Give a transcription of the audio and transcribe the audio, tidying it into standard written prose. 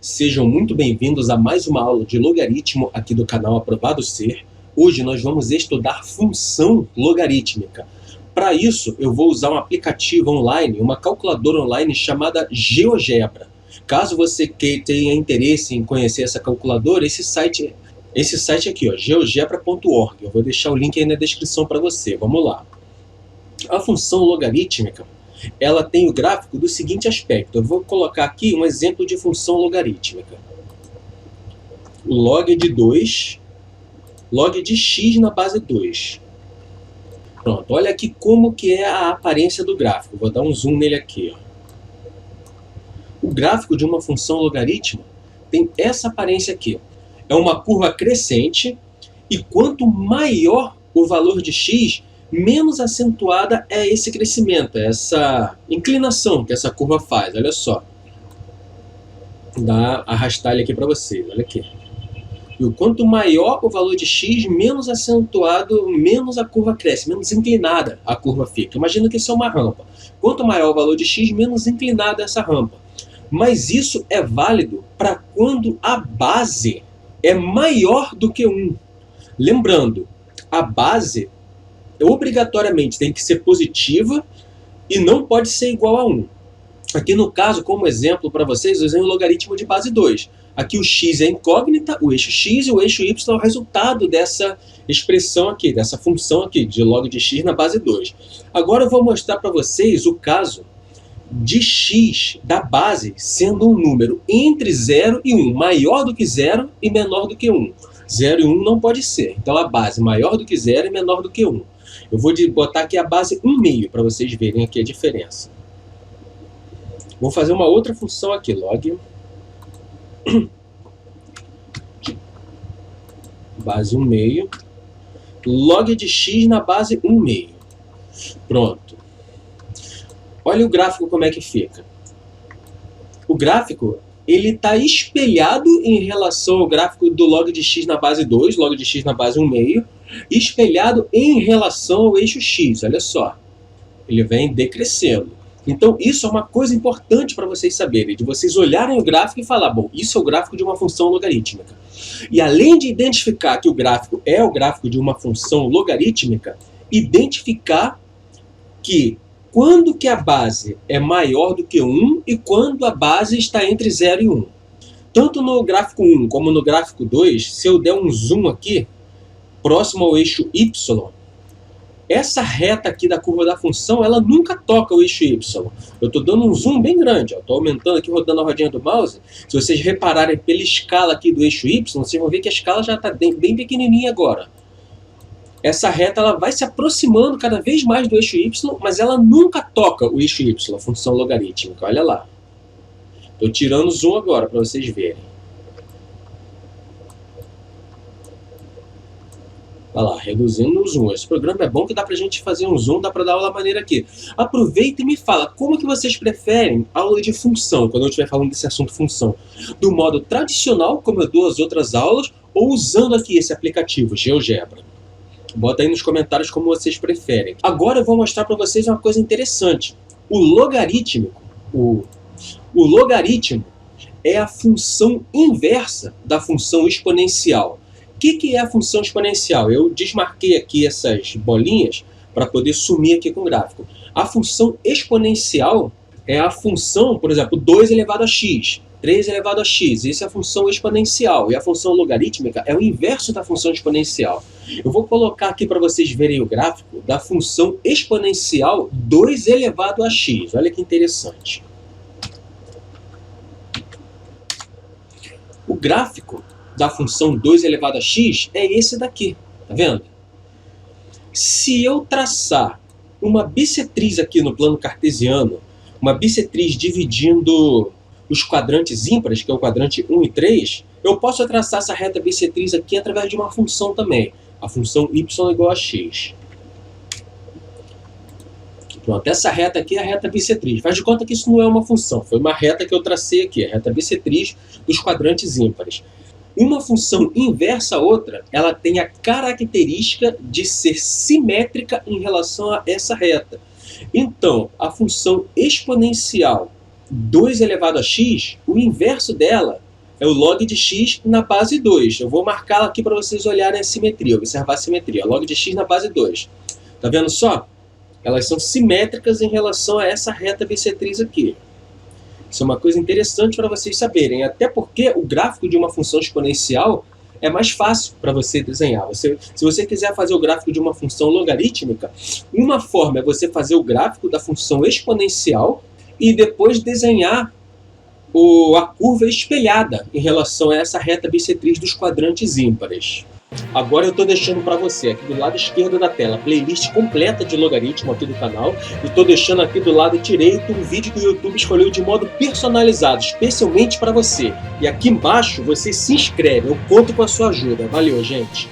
Sejam muito bem-vindos a mais uma aula de logaritmo aqui do canal Aprovado Ser. Hoje nós vamos estudar função logarítmica. Para isso, eu vou usar um aplicativo online, uma calculadora online chamada GeoGebra. Caso você tenha interesse em conhecer essa calculadora, esse site aqui, ó, geogebra.org. Eu vou deixar o link aí na descrição para você. Vamos lá. A função logarítmica, ela tem o gráfico do seguinte aspecto. Eu vou colocar aqui um exemplo de função logarítmica. Log de 2, log de x na base 2. Pronto, olha aqui como que é a aparência do gráfico. Vou dar um zoom nele aqui. Ó. O gráfico de uma função logarítmica tem essa aparência aqui. É uma curva crescente e quanto maior o valor de x, menos acentuada é esse crescimento, essa inclinação que essa curva faz. Olha só. Dá arrastar ele aqui para vocês. Olha aqui. E o quanto maior o valor de x, menos acentuado, menos a curva cresce, menos inclinada a curva fica. Imagina que isso é uma rampa. Quanto maior o valor de x, menos inclinada essa rampa. Mas isso é válido para quando a base é maior do que 1. Lembrando, a base obrigatoriamente tem que ser positiva e não pode ser igual a 1. Aqui no caso, como exemplo para vocês, eu usei um logaritmo de base 2. Aqui o x é incógnita, o eixo x e o eixo y é o resultado dessa expressão aqui, dessa função aqui, de log de x na base 2. Agora eu vou mostrar para vocês o caso de x da base sendo um número entre 0 e 1, maior do que 0 e menor do que 1. 0 e 1 não pode ser, então a base maior do que 0 e menor do que 1. Eu vou botar aqui a base 1/2 para vocês verem aqui a diferença. Vou fazer uma outra função aqui, log base 1/2, log de x na base 1/2. Pronto. Olha o gráfico como é que fica. O gráfico ele está espelhado em relação ao gráfico do log de x na base 2, log de x na base 1/2, espelhado em relação ao eixo x. Olha só. Ele vem decrescendo. Então, isso é uma coisa importante para vocês saberem, de vocês olharem o gráfico e falar, bom, isso é o gráfico de uma função logarítmica. E além de identificar que o gráfico é o gráfico de uma função logarítmica, identificar que quando que a base é maior do que 1 e quando a base está entre 0 e 1. Tanto no gráfico 1 como no gráfico 2, se eu der um zoom aqui, próximo ao eixo y, essa reta aqui da curva da função, ela nunca toca o eixo y. Eu estou dando um zoom bem grande, estou aumentando aqui, rodando a rodinha do mouse. Se vocês repararem pela escala aqui do eixo y, vocês vão ver que a escala já está bem pequenininha agora. Essa reta ela vai se aproximando cada vez mais do eixo y, mas ela nunca toca o eixo y, a função logarítmica. Olha lá. Estou tirando o zoom agora para vocês verem. Olha lá, reduzindo o zoom. Esse programa é bom que dá pra gente fazer um zoom, dá pra dar aula maneira aqui. Aproveita e me fala, como que vocês preferem aula de função, quando eu estiver falando desse assunto função? Do modo tradicional, como eu dou as outras aulas, ou usando aqui esse aplicativo, GeoGebra? Bota aí nos comentários como vocês preferem. Agora eu vou mostrar para vocês uma coisa interessante. O logaritmo é a função inversa da função exponencial. O que é a função exponencial? Eu desmarquei aqui essas bolinhas para poder sumir aqui com o gráfico. A função exponencial é a função, por exemplo, 2 elevado a x, 3 elevado a x. Isso é a função exponencial. E a função logarítmica é o inverso da função exponencial. Eu vou colocar aqui para vocês verem o gráfico da função exponencial 2 elevado a x. Olha que interessante. O gráfico da função 2 elevado a x é esse daqui, tá vendo? Se eu traçar uma bissetriz aqui no plano cartesiano, uma bissetriz dividindo os quadrantes ímpares, que é o quadrante 1 e 3, eu posso traçar essa reta bissetriz aqui através de uma função também, a função y igual a x. Pronto, essa reta aqui é a reta bissetriz. Faz de conta que isso não é uma função, foi uma reta que eu tracei aqui, a reta bissetriz dos quadrantes ímpares. Uma função inversa a outra, ela tem a característica de ser simétrica em relação a essa reta. Então, a função exponencial 2 elevado a x, o inverso dela é o log de x na base 2. Eu vou marcar aqui para vocês olharem a simetria, observar a simetria. Log de x na base 2. Tá vendo só? Elas são simétricas em relação a essa reta bissetriz aqui. Isso é uma coisa interessante para vocês saberem, até porque o gráfico de uma função exponencial é mais fácil para você desenhar. Se você quiser fazer o gráfico de uma função logarítmica, uma forma é você fazer o gráfico da função exponencial e depois desenhar a curva espelhada em relação a essa reta bissetriz dos quadrantes ímpares. Agora eu estou deixando para você, aqui do lado esquerdo da tela, a playlist completa de logaritmo aqui do canal. E estou deixando aqui do lado direito um vídeo que o YouTube escolheu de modo personalizado, especialmente para você. E aqui embaixo você se inscreve, eu conto com a sua ajuda. Valeu, gente!